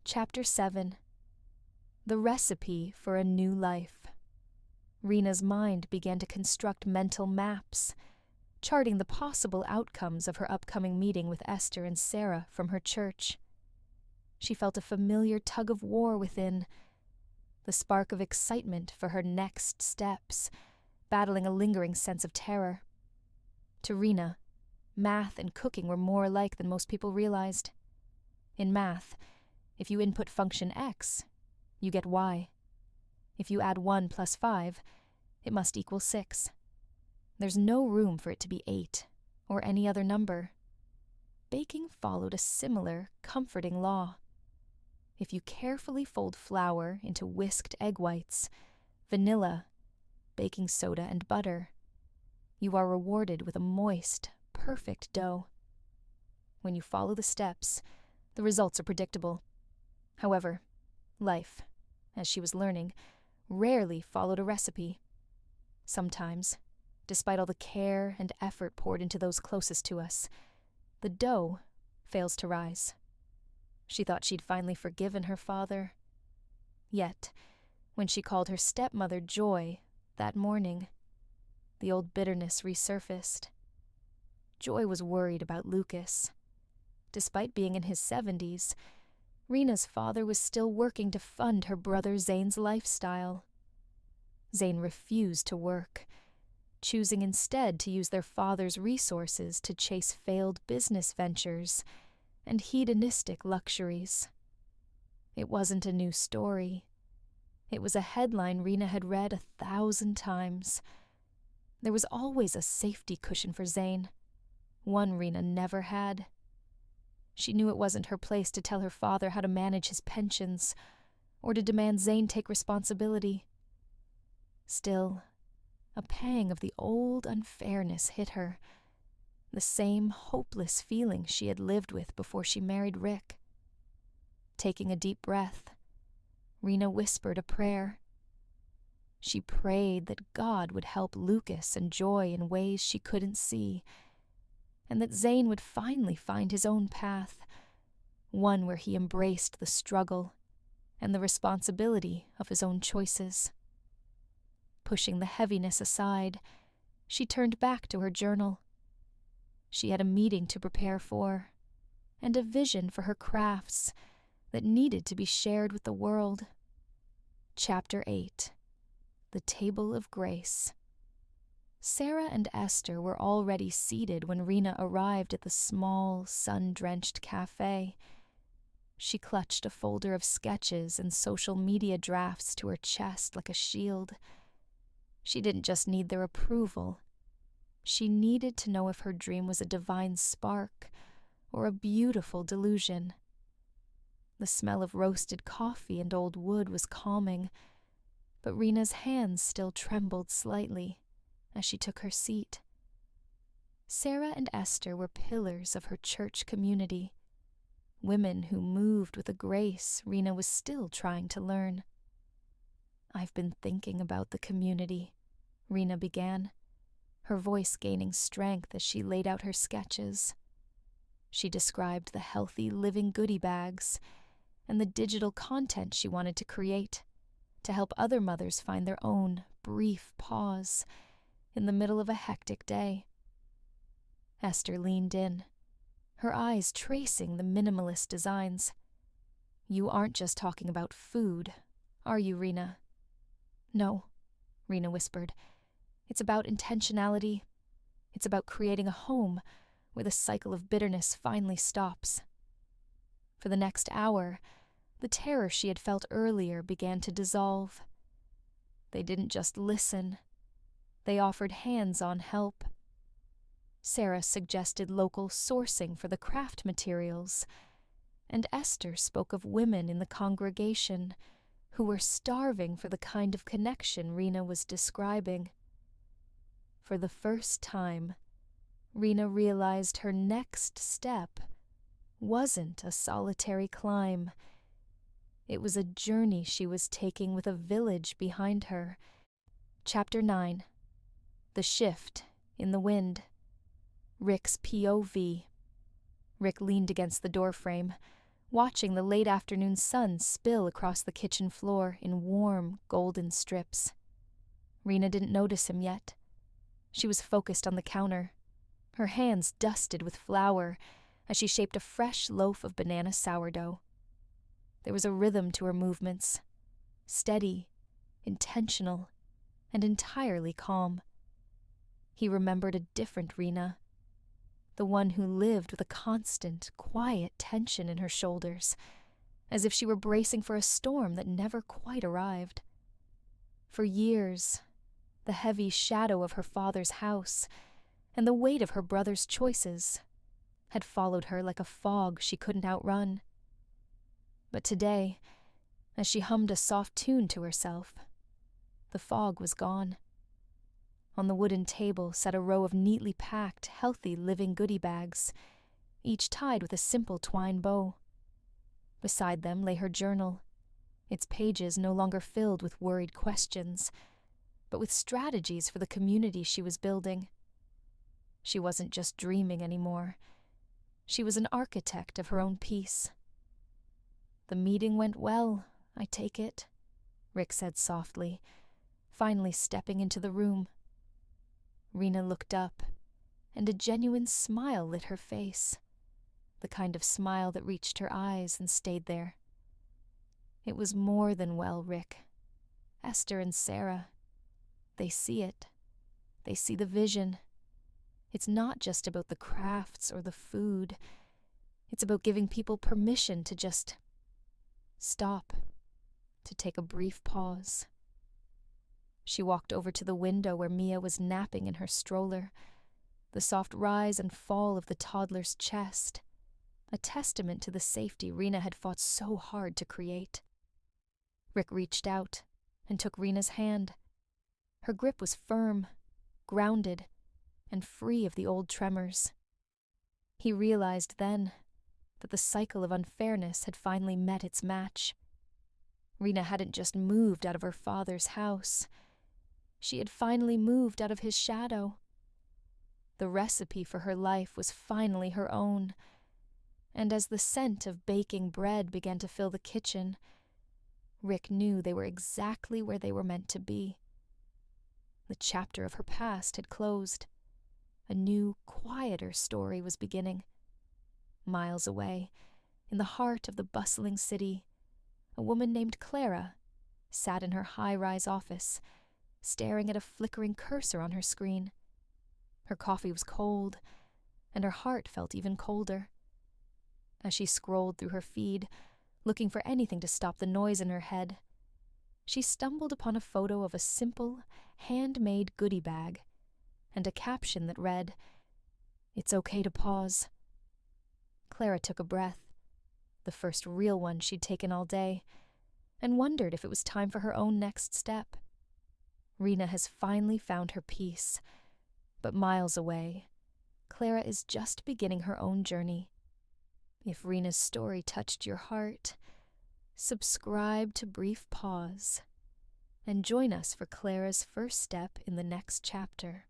Chapter 7. The Recipe for a New Life. Rina's mind began to construct mental maps, charting the possible outcomes of her upcoming meeting with Esther and Sarah from her church. She felt a familiar tug of war within, the spark of excitement for her next steps, battling a lingering sense of terror. To Rina, math and cooking were more alike than most people realized. In math, if you input function x, you get y. If you add 1 plus 5, it must equal 6. There's no room for it to be 8, or any other number. Baking followed a similar, comforting law. If you carefully fold flour into whisked egg whites, vanilla, baking soda, and butter, you are rewarded with a moist, perfect dough. When you follow the steps, the results are predictable. However, life, as she was learning, rarely followed a recipe. Sometimes, despite all the care and effort poured into those closest to us, the dough fails to rise. She thought she'd finally forgiven her father. Yet, when she called her stepmother Joy that morning, the old bitterness resurfaced. Joy was worried about Lucas. Despite being in his 70s, Rina's father was still working to fund her brother Zane's lifestyle. Zane refused to work, choosing instead to use their father's resources to chase failed business ventures and hedonistic luxuries. It wasn't a new story. It was a headline Rina had read 1,000 times. There was always a safety cushion for Zane, one Rina never had. She knew it wasn't her place to tell her father how to manage his pensions, or to demand Zane take responsibility. Still, a pang of the old unfairness hit her, the same hopeless feeling she had lived with before she married Rick. Taking a deep breath, Rina whispered a prayer. She prayed that God would help Lucas and Joy in ways she couldn't see, and that Zane would finally find his own path, one where he embraced the struggle and the responsibility of his own choices. Pushing the heaviness aside, she turned back to her journal. She had a meeting to prepare for, and a vision for her crafts that needed to be shared with the world. Chapter 8. The Table of Grace. Sarah and Esther were already seated when Rina arrived at the small, sun-drenched cafe. She clutched a folder of sketches and social media drafts to her chest like a shield. She didn't just need their approval. She needed to know if her dream was a divine spark or a beautiful delusion. The smell of roasted coffee and old wood was calming, but Rina's hands still trembled slightly as she took her seat. Sarah and Esther were pillars of her church community, women who moved with a grace Rina was still trying to learn. "I've been thinking about the community," Rina began, her voice gaining strength as she laid out her sketches. She described the healthy living goodie bags and the digital content she wanted to create to help other mothers find their own brief pause in the middle of a hectic day. Esther leaned in, her eyes tracing the minimalist designs. "You aren't just talking about food, are you, Rina?" "No," Rina whispered. "It's about intentionality. It's about creating a home where the cycle of bitterness finally stops." For the next hour, the terror she had felt earlier began to dissolve. They didn't just listen. They offered hands-on help. Sarah suggested local sourcing for the craft materials, and Esther spoke of women in the congregation who were starving for the kind of connection Rina was describing. For the first time, Rina realized her next step wasn't a solitary climb. It was a journey she was taking with a village behind her. Chapter 9. The Shift in the Wind. Rick's POV. Rick leaned against the doorframe, watching the late afternoon sun spill across the kitchen floor in warm, golden strips. Rina didn't notice him yet. She was focused on the counter, her hands dusted with flour as she shaped a fresh loaf of banana sourdough. There was a rhythm to her movements, steady, intentional, and entirely calm. He remembered a different Rina, the one who lived with a constant, quiet tension in her shoulders, as if she were bracing for a storm that never quite arrived. For years, the heavy shadow of her father's house and the weight of her brother's choices had followed her like a fog she couldn't outrun. But today, as she hummed a soft tune to herself, the fog was gone. On the wooden table sat a row of neatly packed, healthy living goodie bags, each tied with a simple twine bow. Beside them lay her journal, its pages no longer filled with worried questions, but with strategies for the community she was building. She wasn't just dreaming anymore. She was an architect of her own peace. "The meeting went well, I take it," Rick said softly, finally stepping into the room. Rina looked up, and a genuine smile lit her face, the kind of smile that reached her eyes and stayed there. "It was more than well, Rick. Esther and Sarah, they see it. They see the vision. It's not just about the crafts or the food. It's about giving people permission to just stop, to take a brief pause." She walked over to the window where Mia was napping in her stroller, the soft rise and fall of the toddler's chest, a testament to the safety Rina had fought so hard to create. Rick reached out and took Rina's hand. Her grip was firm, grounded, and free of the old tremors. He realized then that the cycle of unfairness had finally met its match. Rina hadn't just moved out of her father's house. She had finally moved out of his shadow. The recipe for her life was finally her own, and as the scent of baking bread began to fill the kitchen, Rick knew they were exactly where they were meant to be. The chapter of her past had closed. A new, quieter story was beginning. Miles away, in the heart of the bustling city, a woman named Clara sat in her high-rise office, staring at a flickering cursor on her screen. Her coffee was cold, and her heart felt even colder. As she scrolled through her feed, looking for anything to stop the noise in her head, she stumbled upon a photo of a simple, handmade goodie bag and a caption that read, "It's okay to pause." Clara took a breath, the first real one she'd taken all day, and wondered if it was time for her own next step. Rina has finally found her peace, but miles away, Clara is just beginning her own journey. If Rina's story touched your heart, subscribe to Brief Pause and join us for Clara's first step in the next chapter.